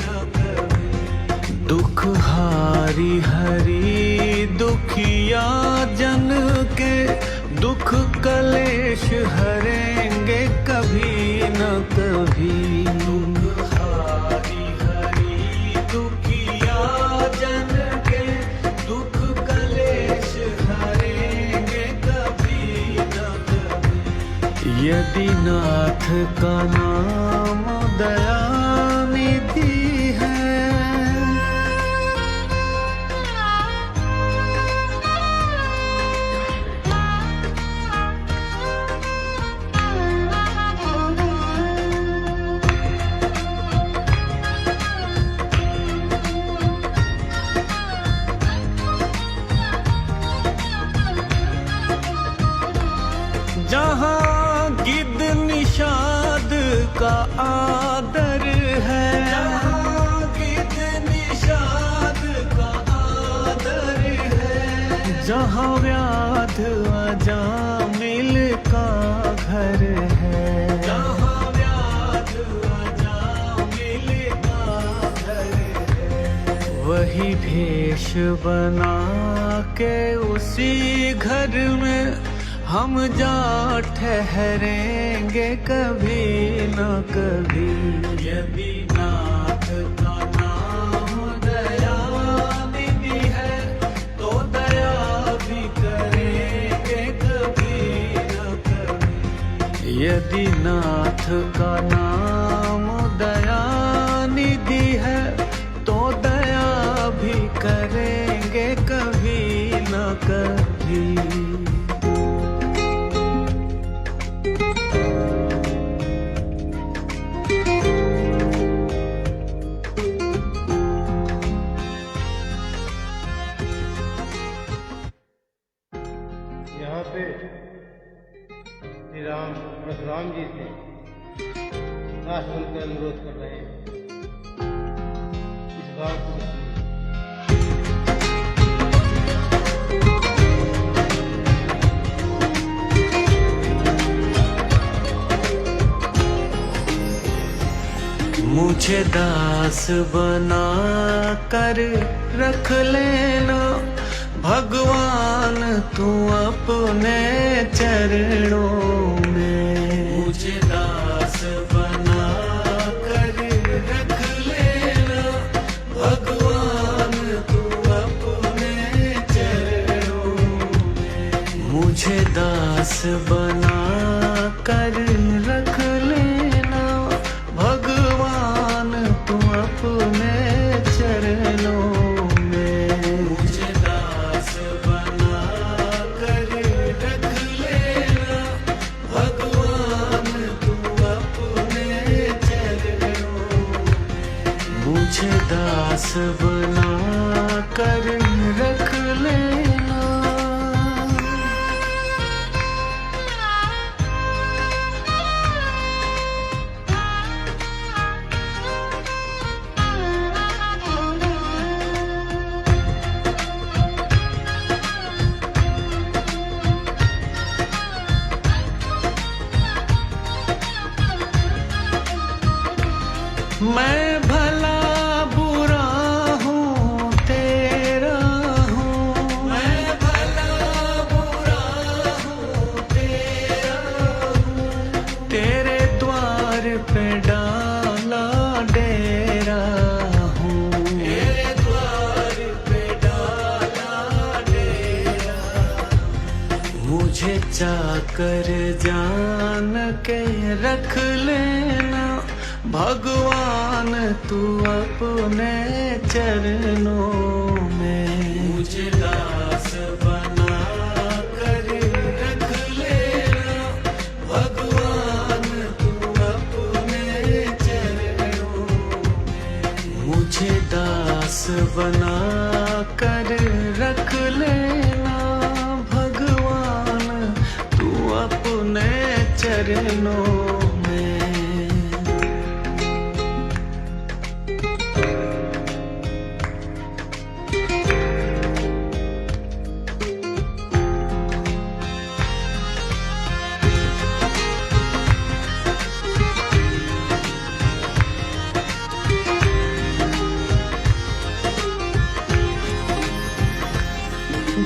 न कभी। दुख हारी हरि दुखिया जन के दुख कलेश हरेंगे कभी न कभी। दुख हारी हरि दुखिया जन के दुख कलेश हरेंगे कभी न कभी। यदि नाथ का नाम दयानिधि है। जहाँ गिद्ध निषाद का आदर है, जहाँ गिद्ध निषाद का आदर है, जहाँ व्याध अजामिल का घर है, जहाँ व्याध अजामिल का घर है। वही भेष बना के उसी घर में हम जा ठहरेंगे कभी न कभी। यदि नाथ का नाम दयानिधि है तो दया भी करेंगे कभी न कभी। यदि नाथ का नाम दयानिधि है तो दया भी करेंगे कभी न कभी। यहाँ पे श्री राम परशुराम जी से दास बनकर अनुरोध कर रहे हैं। इस भाव को सुनिए। मुझे दास बना कर रख लेना भगवान तू अपने चरणों में। मुझे दास बना कर रख लेना भगवान तू अपने चरणों में। मुझे दास बना कर रख लेना भगवान तू अपने चरणों में। मुझे दास बना कर रख लेना भगवान तू अपने चरणों में। मुझे दास बना कर रख लेना। मैं भला बुरा हूँ तेरा हूँ। मैं भला बुरा हूँ तेरा हूँ। तेरे द्वार पे डाला डेरा हूँ, तेरे द्वार पे डाला डेरा। मुझे चाकर जान के रख लेना भगवान तू अपने चरणों में। मुझे दास बना कर रख लेना भगवान तू अपने चरणों में। मुझे दास बना कर रख लेना भगवान तू अपने चरणों में।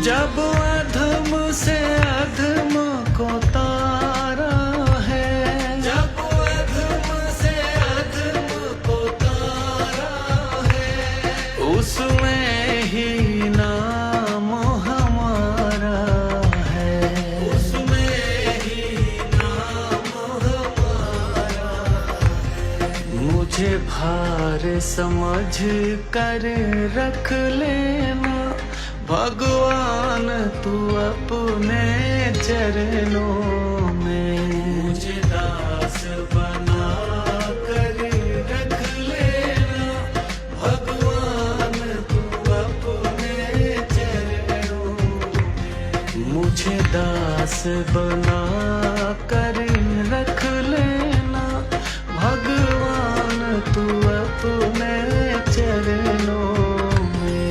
जब अधम से अधम को तारा है, जब अधम से अधम को तारा है, उसमें ही नाम हमारा है, उसमें ही नाम हमारा है। मुझे भार समझ कर रख लेना भगवान तू अपने चरणों में। मुझे दास बना कर रख लेना भगवान तू अपने चरणों में। मुझे दास बना कर रख लेना भगवान तू अपने चरणों में।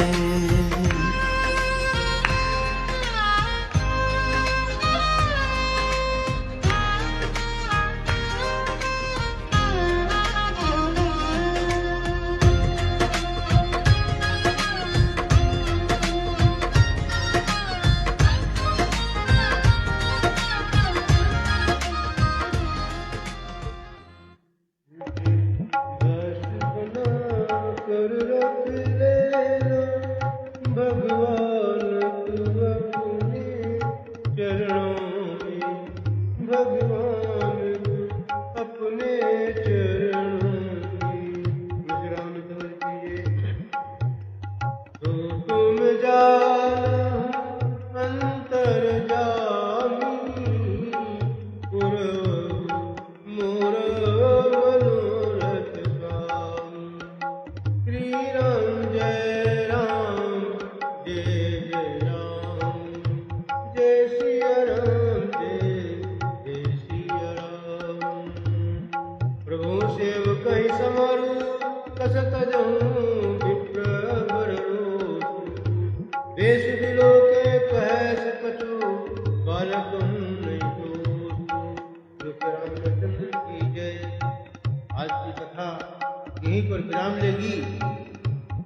यहीं पर विराम लेगी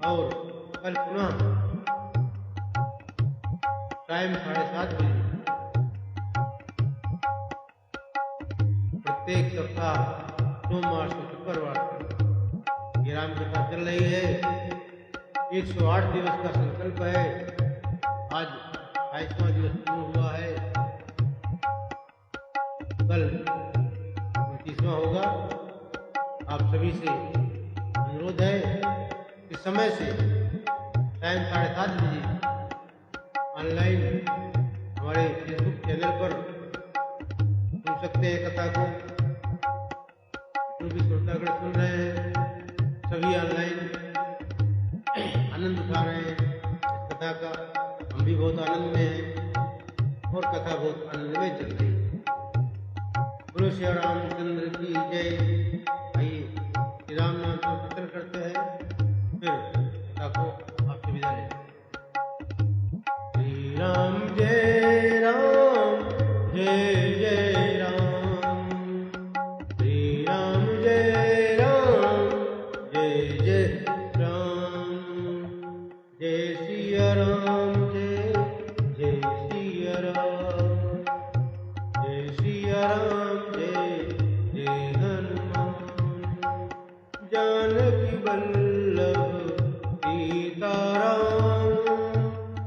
और कल पुनः टाइम 7:30 बजे प्रत्येक सप्ताह सोमवार से शुक्रवार तक ये राम कथा चल रही है। 108 दिवस का संकल्प है। आज 28वां दिवस शुरू हुआ है, कल 29वां होगा। आप सभी से अनुरोध है कि समय से टाइम 7:30 बजे ऑनलाइन हमारे फेसबुक चैनल पर सुन सकते हैं कथा को। जो भी श्रोतागण सुन रहे हैं सभी ऑनलाइन आनंद उठा रहे हैं इस कथा का। हम भी बहुत आनंद में हैं और कथा बहुत आनंद में चल रही है। बोलो श्री रामचंद्र की जय। आइए श्री राम नाम को कीर्तन करते हैं, फिर कथा को आपसे विदा लेते हैं। श्री राम जय राम जय जय राम, श्री राम जय राम जय जय राम, जय सिया राम जय जय सिया राम, वल्लभ सीताराम।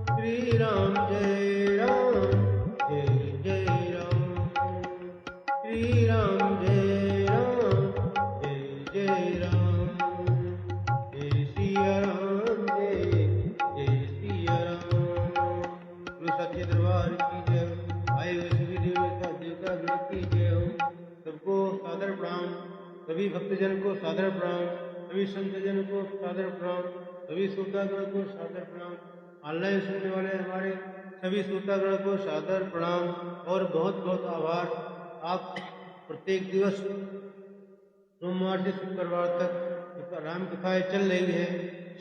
श्री राम जय राम जय जय राम। श्री राम जय राम जय जय राम। जय सिया राम जय जय सिया राम। गुरु सच्चे दरबार की जय। आए हुए सभी देवता देवता की जय हो। सबको सादर प्रणाम। सभी भक्तजन को सादर प्रणाम। सभी संतजन को सादर प्रणाम। सभी श्रोतागण को सादर प्रणाम। ऑनलाइन सुनने वाले हमारे सभी श्रोतागण को सादर प्रणाम और बहुत बहुत आभार। आप प्रत्येक दिवस सोमवार से शुक्रवार तक राम कथाएँ चल रही है।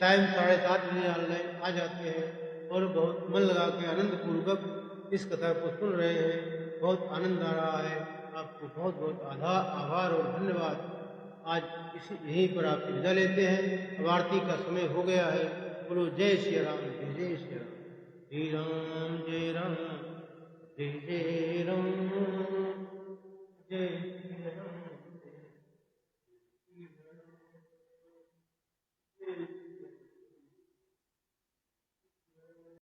शाम 7:30 बजे ऑनलाइन आ जाते हैं और बहुत मन लगा के आनंद पूर्वक इस कथा को सुन रहे हैं। बहुत आनंद आ रहा है। आपको बहुत बहुत आभार और धन्यवाद। आज यहीं पर आपसे विदा लेते हैं। अब आरती का समय हो गया है। बोलो जय श्री राम जय जय श्री राम। श्री राम जय राम जय जय राम।